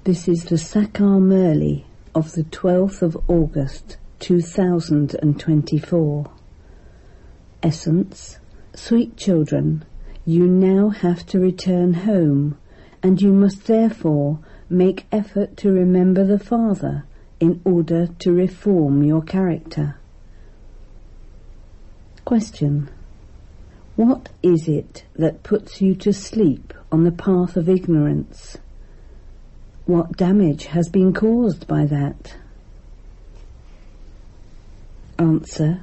This is the Sakar Murli of the 12th of August 2024. Essence: sweet children, you now have to return home, and you must therefore make effort to remember the Father in order to reform your character. Question: what is it that puts you to sleep on the path of ignorance? What damage has been caused by that? Answer: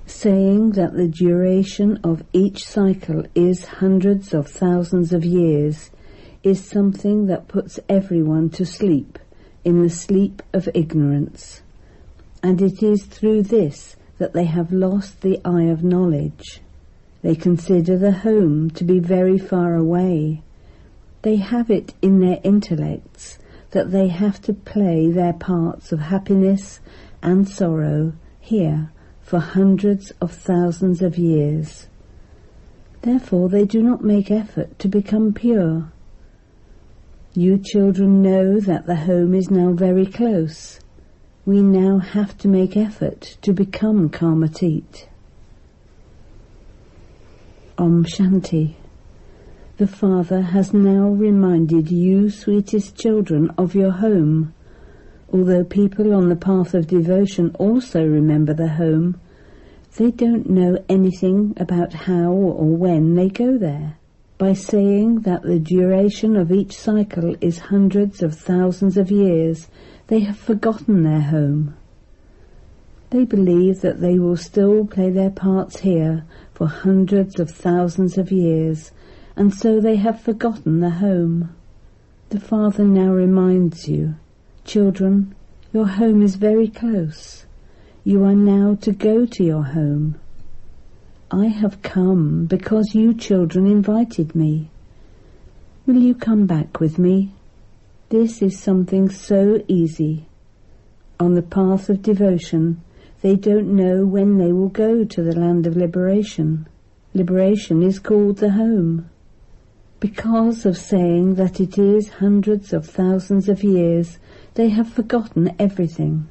saying that the duration of each cycle is hundreds of thousands of years is something that puts everyone to sleep in the sleep of ignorance, and it is through this that they have lost the eye of knowledge. They consider the home to be very far away. They have it in their intellects that they have to play their parts of happiness and sorrow here for hundreds of thousands of years. Therefore they do not make effort to become pure. You children know that the home is now very close. We now have to make effort to become Karmatit. Om Shanti. The Father has now reminded you, sweetest children, of your home. Although people on the path of devotion also remember the home, they don't know anything about how or when they go there. By saying that the duration of each cycle is hundreds of thousands of years, they have forgotten their home. They believe that they will still play their parts here for hundreds of thousands of years, and so they have forgotten the home. The Father now reminds you, children, your home is very close. You are now to go to your home. I have come because you children invited me. Will you come back with me? This is something so easy. On the path of devotion, they don't know when they will go to the land of liberation. Liberation is called the home. Because of saying that it is hundreds of thousands of years, they have forgotten everything.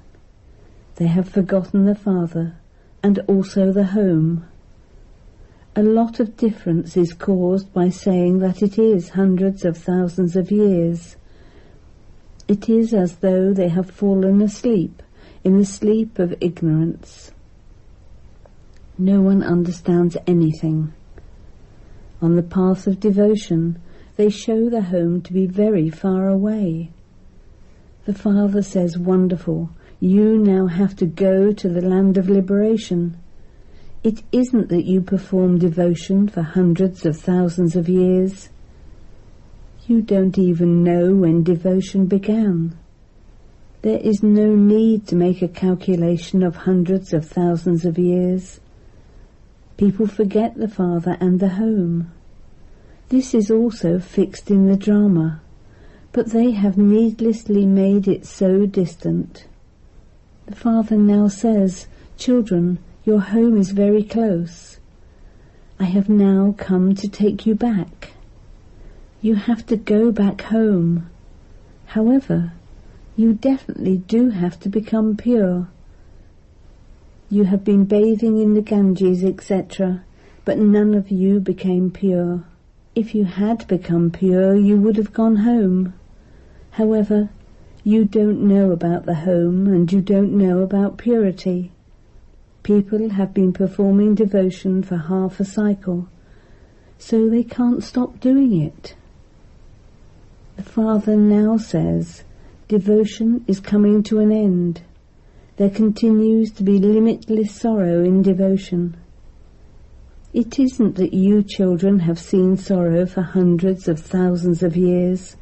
They have forgotten the Father and also the home. A lot of difference is caused by saying that it is hundreds of thousands of years. It is as though they have fallen asleep in the sleep of ignorance. No one understands anything. On the path of devotion, they show the home to be very far away. The Father says, wonderful, you now have to go to the land of liberation. It isn't that you perform devotion for hundreds of thousands of years. You don't even know when devotion began. There is no need to make a calculation of hundreds of thousands of years. People forget the Father and the home. This is also fixed in the drama, but they have needlessly made it so distant. The Father now says, children, your home is very close. I have now come to take you back. You have to go back home. However, you definitely do have to become pure. You have been bathing in the Ganges, etc., but none of you became pure. If you had become pure, you would have gone home. However, you don't know about the home and you don't know about purity. People have been performing devotion for half a cycle, so they can't stop doing it. The Father now says, devotion is coming to an end. There continues to be limitless sorrow in devotion. It isn't that you children have seen sorrow for hundreds of thousands of years.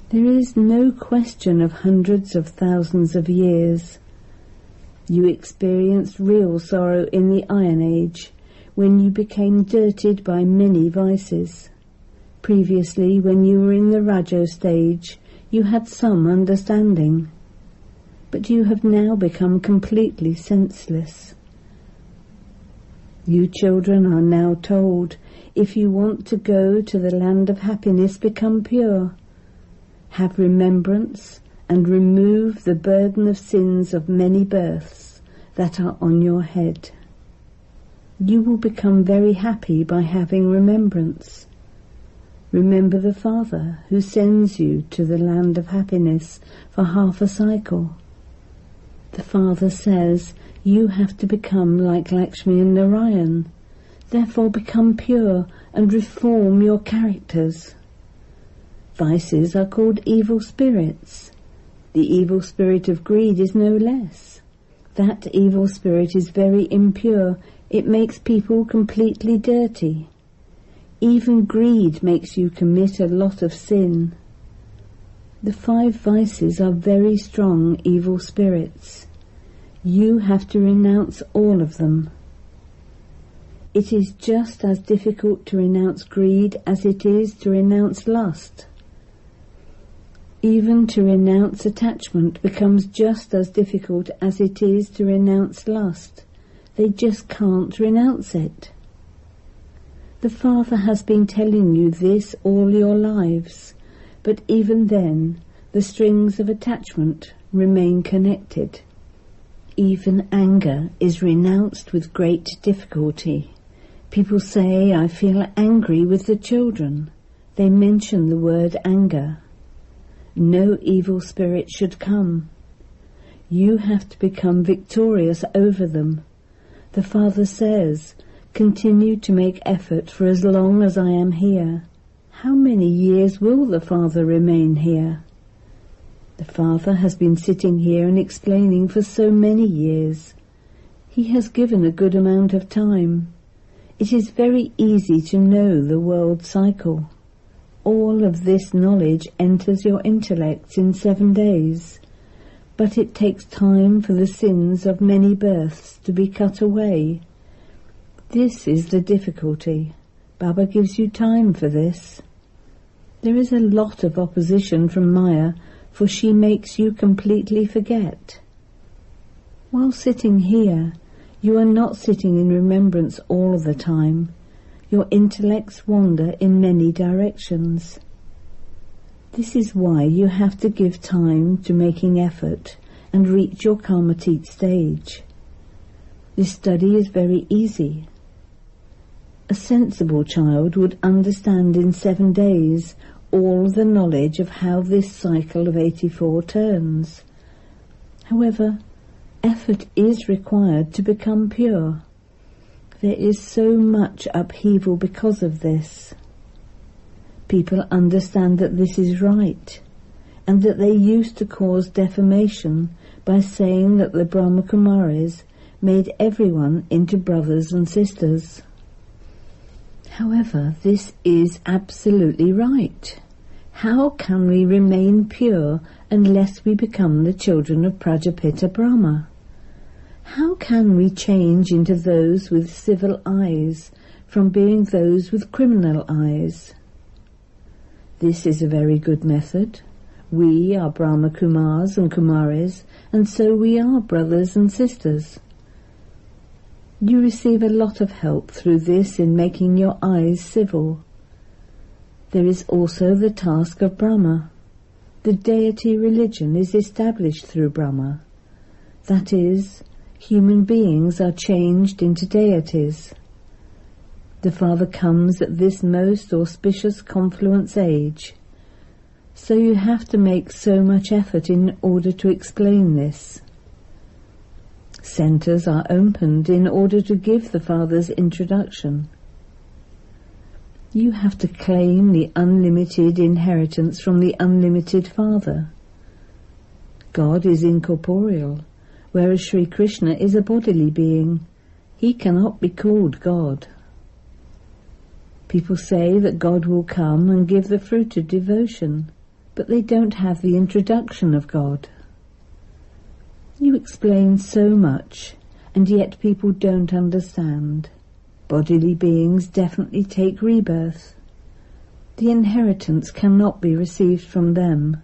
There is no question of hundreds of thousands of years. You experienced real sorrow in the Iron Age, when you became dirtied by many vices. Previously, when you were in the Rajo stage, you had some understanding. But you have now become completely senseless. You children are now told, if you want to go to the land of happiness, become pure. Have remembrance and remove the burden of sins of many births that are on your head. You will become very happy by having remembrance. Remember the Father who sends you to the land of happiness for half a cycle. The Father says you have to become like Lakshmi and Narayan, therefore become pure and reform your characters. Vices are called evil spirits. The evil spirit of greed is no less. That evil spirit is very impure. It makes people completely dirty. Even greed makes you commit a lot of sin. The 5 vices are very strong evil spirits. You have to renounce all of them. It is just as difficult to renounce greed as it is to renounce lust. Even to renounce attachment becomes just as difficult as it is to renounce lust. They just can't renounce it. The Father has been telling you this all your lives, but even then the strings of attachment remain connected. Even anger is renounced with great difficulty. People say, I feel angry with the children. They mention the word anger. No evil spirit should come. You have to become victorious over them. The Father says, continue to make effort for as long as I am here. How many years will the Father remain here? The Father has been sitting here and explaining for so many years. He has given a good amount of time. It is very easy to know the world cycle. All of this knowledge enters your intellect in 7 days, but it takes time for the sins of many births to be cut away. This is the difficulty. Baba gives you time for this. There is a lot of opposition from Maya, for she makes you completely forget. While sitting here, you are not sitting in remembrance all the time. Your intellects wander in many directions. This is why you have to give time to making effort and reach your Karmatit stage. This study is very easy. A sensible child would understand in 7 days all the knowledge of how this cycle of 84 turns. However, effort is required to become pure. There is so much upheaval because of this. People understand that this is right, and that they used to cause defamation by saying that the Brahma Kumaris made everyone into brothers and sisters. However, this is absolutely right. How can we remain pure unless we become the children of Prajapita Brahma? How can we change into those with civil eyes from being those with criminal eyes? This is a very good method. We are Brahma Kumars and Kumaris, and so we are brothers and sisters. You receive a lot of help through this in making your eyes civil. There is also the task of Brahma. The deity religion is established through Brahma. That is, human beings are changed into deities. The Father comes at this most auspicious confluence age. So you have to make so much effort in order to explain this. Centres are opened in order to give the Father's introduction. You have to claim the unlimited inheritance from the unlimited Father. God is incorporeal, whereas Sri Krishna is a bodily being. He cannot be called God. People say that God will come and give the fruit of devotion, but they don't have the introduction of God. You explain so much, and yet people don't understand. Bodily beings definitely take rebirth. The inheritance cannot be received from them.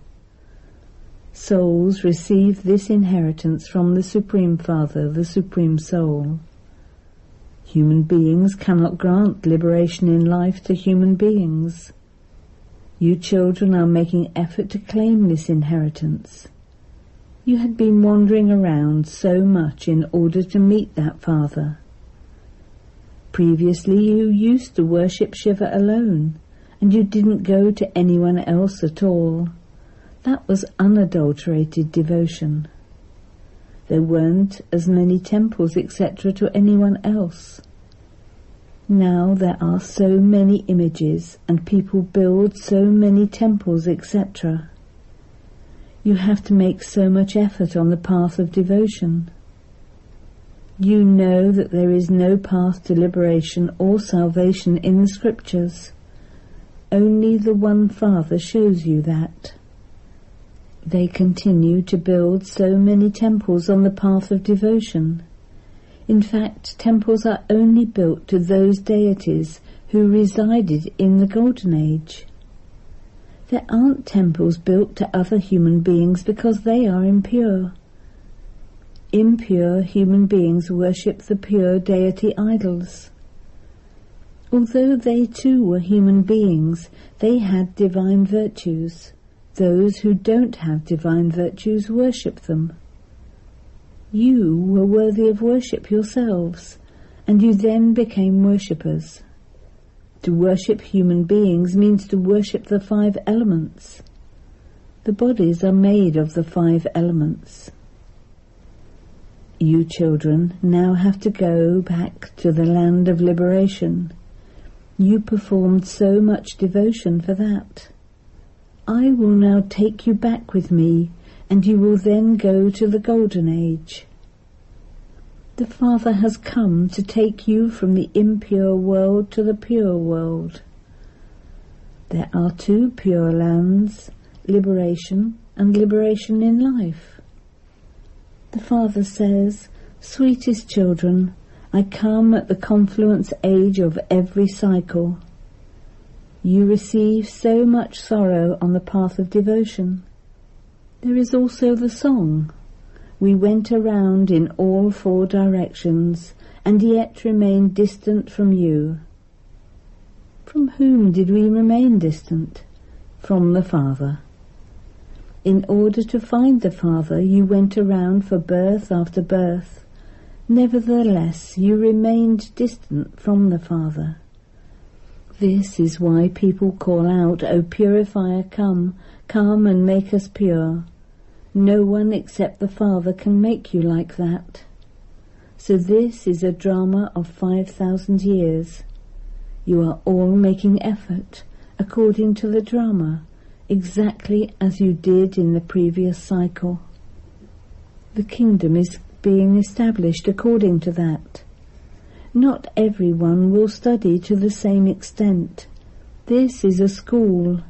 Souls receive this inheritance from the Supreme Father, the Supreme Soul. Human beings cannot grant liberation in life to human beings. You children are making effort to claim this inheritance. You had been wandering around so much in order to meet that Father. Previously you used to worship Shiva alone, and you didn't go to anyone else at all. That was unadulterated devotion. There weren't as many temples, etc., to anyone else. Now there are so many images, and people build so many temples, etc. You have to make so much effort on the path of devotion. You know that there is no path to liberation or salvation in the scriptures. Only the one Father shows you that. They continue to build so many temples on the path of devotion. In fact, temples are only built to those deities who resided in the Golden Age. There aren't temples built to other human beings because they are impure. Impure human beings worship the pure deity idols. Although they too were human beings, they had divine virtues. Those who don't have divine virtues worship them. You were worthy of worship yourselves, and you then became worshippers. To worship human beings means to worship the 5 elements. The bodies are made of the 5 elements. You children now have to go back to the land of liberation. You performed so much devotion for that. I will now take you back with me, and you will then go to the Golden Age. The Father has come to take you from the impure world to the pure world. There are 2 pure lands, liberation and liberation in life. The Father says, "Sweetest children, I come at the confluence age of every cycle. You receive so much sorrow on the path of devotion. There is also the song. We went around in all 4 directions, and yet remained distant from you." From whom did we remain distant? From the Father. In order to find the Father, you went around for birth after birth. Nevertheless, you remained distant from the Father. This is why people call out, "O purifier, come, come and make us pure." No one except the Father can make you like that. So this is a drama of 5,000 years. You are all making effort, according to the drama, exactly as you did in the previous cycle. The kingdom is being established according to that. Not everyone will study to the same extent. This is a school.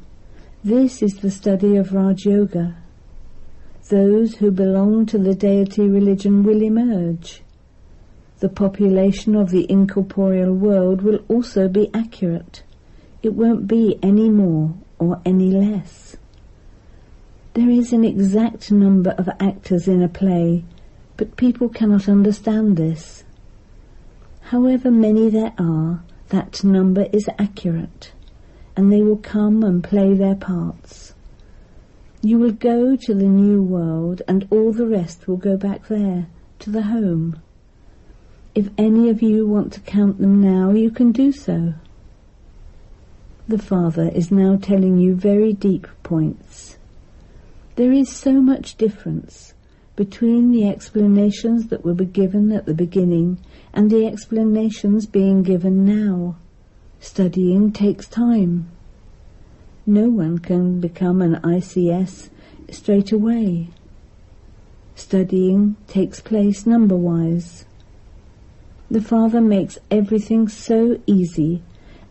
This is the study of Raj Yoga. Those who belong to the deity religion will emerge. The population of the incorporeal world will also be accurate. It won't be any more or any less. There is an exact number of actors in a play, but people cannot understand this. However many there are, that number is accurate, and they will come and play their parts. You will go to the new world, and all the rest will go back there, to the home. If any of you want to count them now, you can do so. The Father is now telling you very deep points. There is so much difference between the explanations that will be given at the beginning and the explanations being given now. Studying takes time. No one can become an ICS straight away. Studying takes place number-wise. The Father makes everything so easy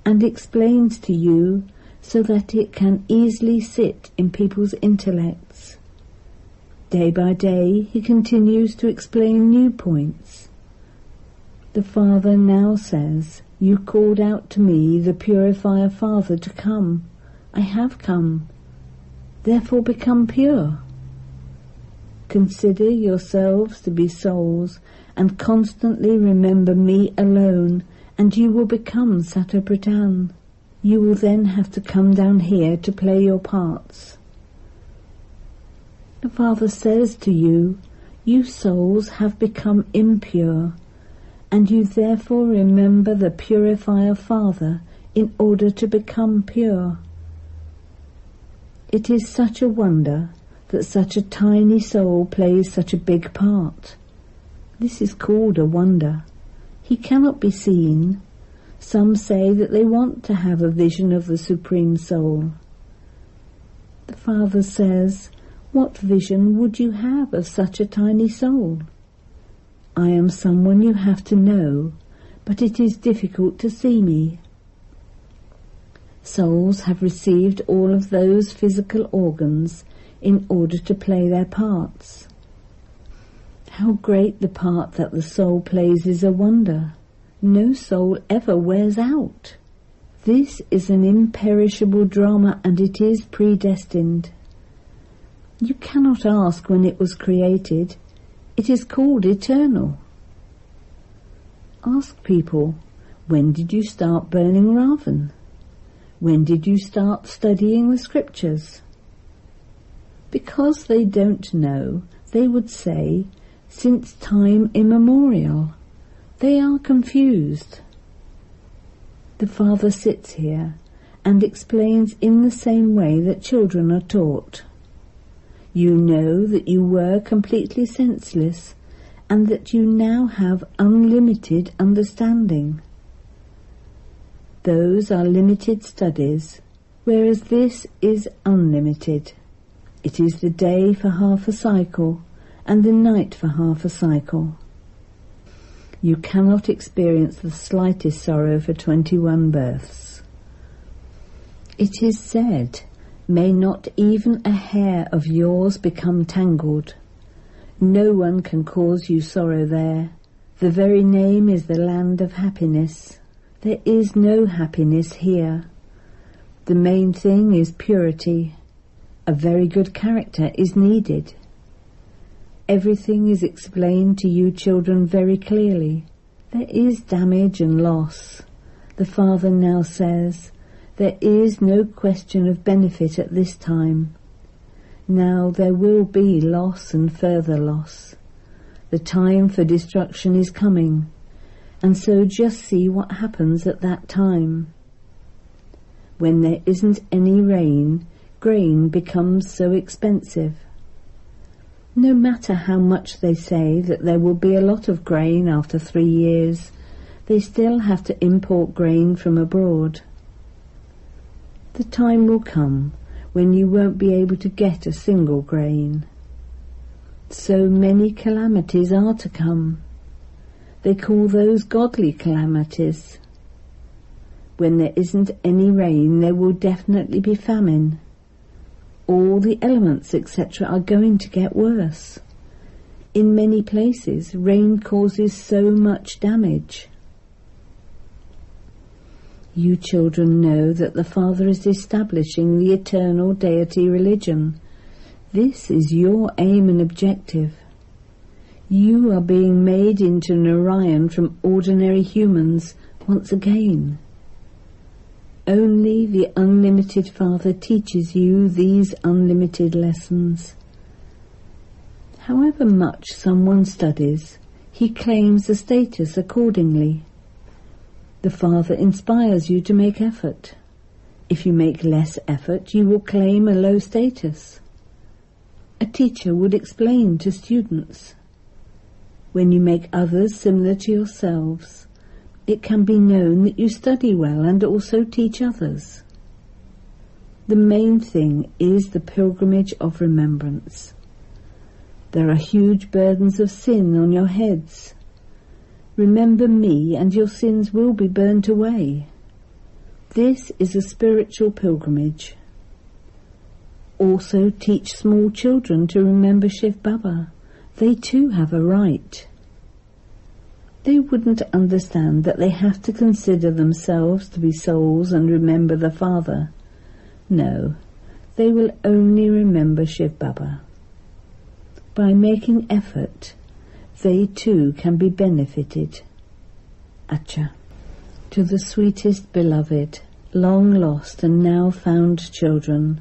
and explains to you so that it can easily sit in people's intellects. Day by day he continues to explain new points. The Father now says, "You called out to me, the purifier Father, to come. I have come. Therefore become pure. Consider yourselves to be souls and constantly remember me alone, and you will become Satopradhan. You will then have to come down here to play your parts. The Father says to you, you souls have become impure, and you therefore remember the purifier Father in order to become pure. It is such a wonder that such a tiny soul plays such a big part. This is called a wonder. He cannot be seen. Some say that they want to have a vision of the Supreme Soul. The Father says, what vision would you have of such a tiny soul? I am someone you have to know, but it is difficult to see me. Souls have received all of those physical organs in order to play their parts. How great the part that the soul plays is a wonder. No soul ever wears out. This is an imperishable drama, and it is predestined. You cannot ask when it was created. It is called eternal. Ask people, when did you start burning Ravan? When did you start studying the scriptures? Because they don't know, they would say, since time immemorial. They are confused. The Father sits here and explains in the same way that children are taught. You know that you were completely senseless and that you now have unlimited understanding. Those are limited studies, whereas this is unlimited. It is the day for half a cycle and the night for half a cycle. You cannot experience the slightest sorrow for 21 births. It is said, may not even a hair of yours become tangled. No one can cause you sorrow there. The very name is the land of happiness. There is no happiness here. The main thing is purity. A very good character is needed. Everything is explained to you children very clearly. There is damage and loss. The Father now says, there is no question of benefit at this time. Now there will be loss and further loss. The time for destruction is coming, and so just see what happens at that time. When there isn't any rain, grain becomes so expensive. No matter how much they say that there will be a lot of grain after 3 years, they still have to import grain from abroad. The time will come when you won't be able to get a single grain. So many calamities are to come. They call those godly calamities. When there isn't any rain, there will definitely be famine. All the elements, etc., are going to get worse. In many places, rain causes so much damage. You children know that the Father is establishing the eternal deity religion. This is your aim and objective. You are being made into Narayan from ordinary humans once again. Only the unlimited Father teaches you these unlimited lessons. However much someone studies, he claims a status accordingly. The Father inspires you to make effort. If you make less effort, you will claim a low status. A teacher would explain to students. When you make others similar to yourselves, it can be known that you study well and also teach others. The main thing is the pilgrimage of remembrance. There are huge burdens of sin on your heads. Remember me and your sins will be burnt away. This is a spiritual pilgrimage. Also teach small children to remember Shiv Baba. They too have a right. They wouldn't understand that they have to consider themselves to be souls and remember the Father. No, they will only remember Shiv Baba. By making effort, they too can be benefited. Acha. To the sweetest beloved, long lost and now found children,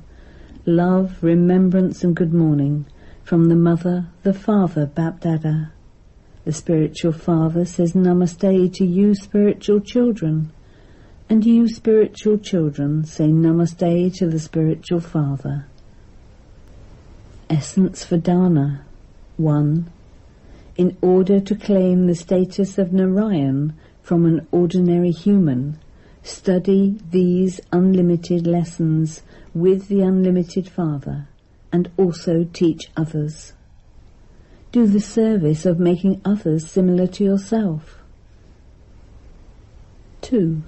love, remembrance and good morning from the Mother, the Father, Bapdada. The spiritual father says namaste to you spiritual children, and you spiritual children say namaste to the spiritual father. Essence for Dana. 1. In order to claim the status of Narayan from an ordinary human, study these unlimited lessons with the unlimited Father, and also teach others. Do the service of making others similar to yourself. 2.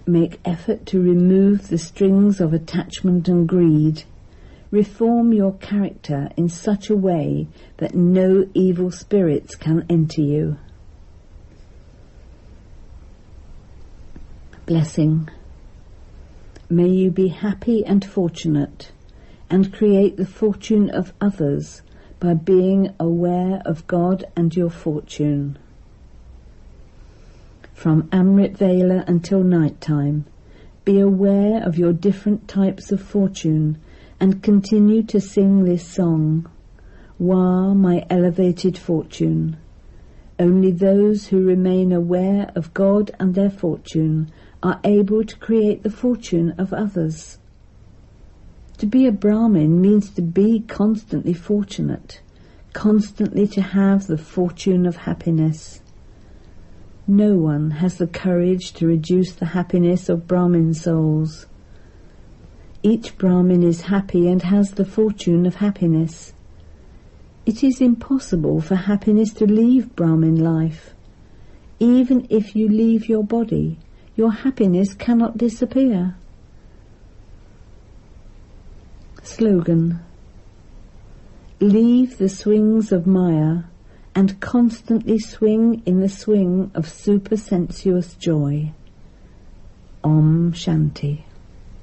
Make effort to remove the strings of attachment and greed. Reform your character in such a way that no evil spirits can enter you. Blessing. May you be happy and fortunate, and create the fortune of others by being aware of God and your fortune. From Amrit Vela until night time, be aware of your different types of fortune and continue to sing this song, Wah, my elevated fortune. Only those who remain aware of God and their fortune are able to create the fortune of others. To be a Brahmin means to be constantly fortunate, constantly to have the fortune of happiness. No one has the courage to reduce the happiness of Brahmin souls. Each Brahmin is happy and has the fortune of happiness. It is impossible for happiness to leave Brahmin life. Even if you leave your body, your happiness cannot disappear. Slogan. Leave the swings of Maya and constantly swing in the swing of supersensuous joy. Om Shanti.